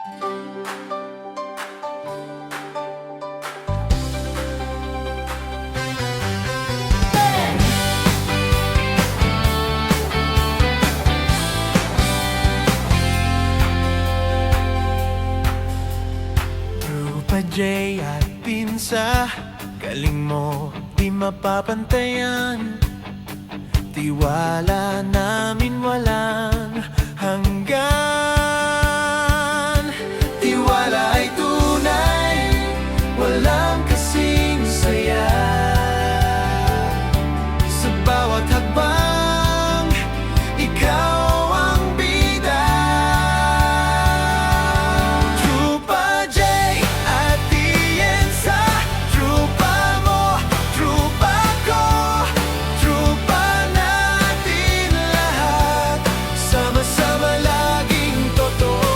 Rupa J at Pinsa, galing mo di mapapantayan. Tiwala namin walang hanggan. Tiwala ay tunay, walang kasing saya. Sa bawat hakbang, ikaw ang bida. Trupa J at Tienza, trupa mo, trupa ko, trupa natin lahat, sama-sama laging totoo.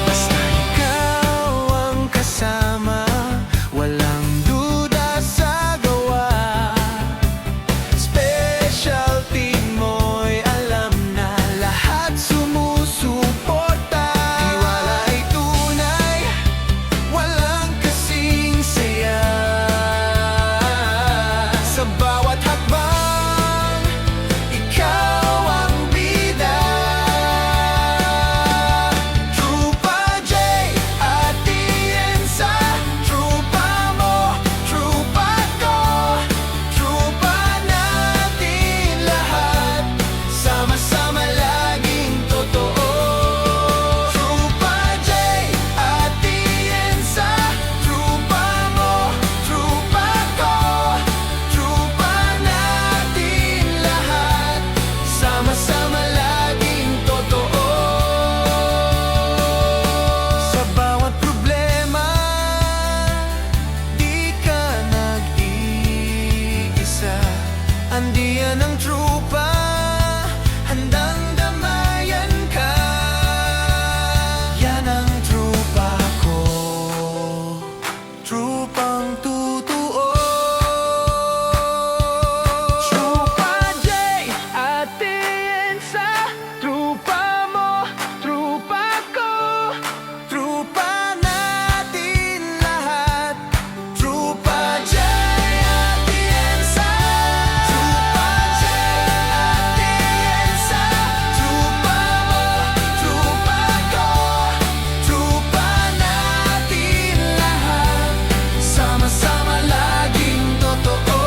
Basta ikaw ang kasama, walang duda sa gawa. Specialty mo'y alam na lahat sumusuporta. Tiwala ay tunay, walang kasing saya. Sa bawat hakbang, ikaw ang bida. Trupa J at Tienza, trupa mo, trupa ko, trupa natin lahat, sama-sama laging totoo. Trupa J at Tienza, trupa mo, trupa ko, trupa natin lahat, sama-sama laging totoo. Sa bawat problema, di ka nag-iisa. Andiyan ang trupa, handang damayan ka. Yan ang trupa ko, trupang totoo. Trupa J at Tienza, trupa mo, trupa ko, trupa natin lahat. Trupa J at Tienza, trupa J at Tienza, trupa mo, trupa ko, trupa natin lahat, sama-sama laging totoo.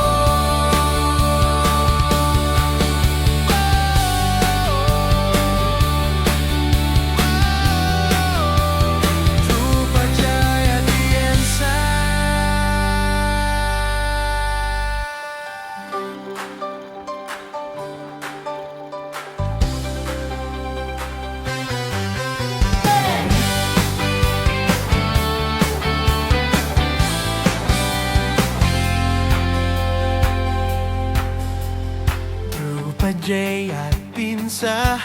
Trupa J at Tienza. Trupa J at Pinsa,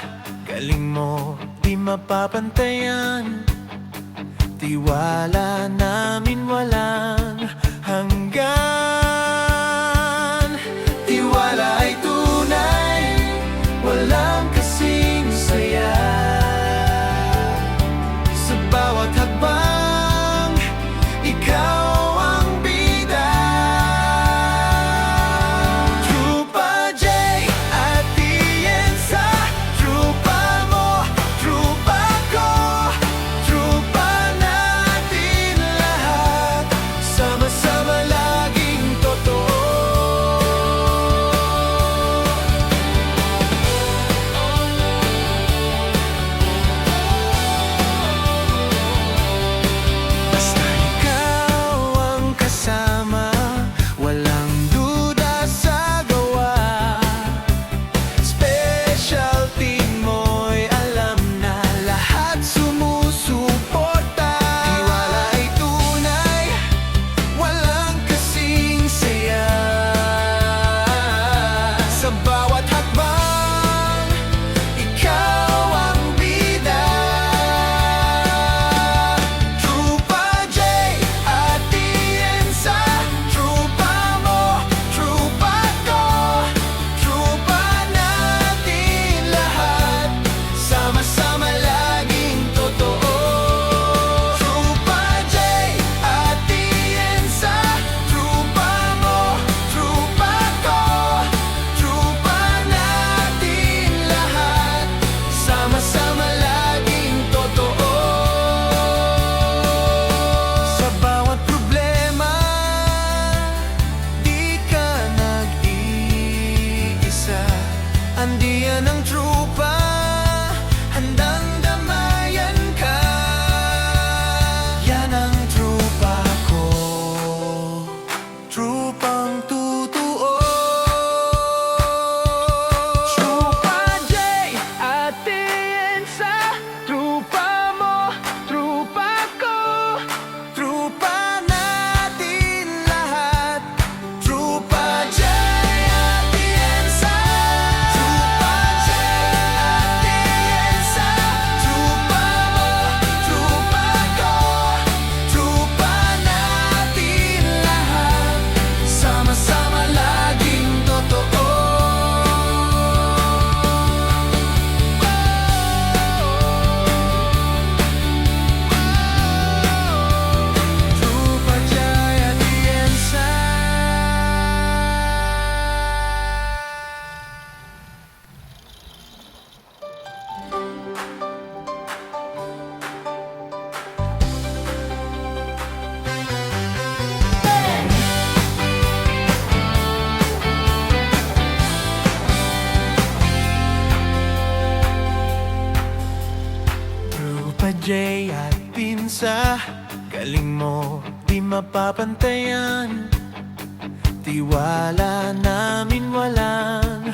galing mo di mapapantayan. Tiwala namin walang hanggan. Tiwala ay tunay, walang kasing saya. Sa bawat hakbang, ikaw ang bida. Trupa J at Tienza, trupa mo, trupa ko, trupa natin lahat, Galing mo, di mapapantayan. Tiwala namin walang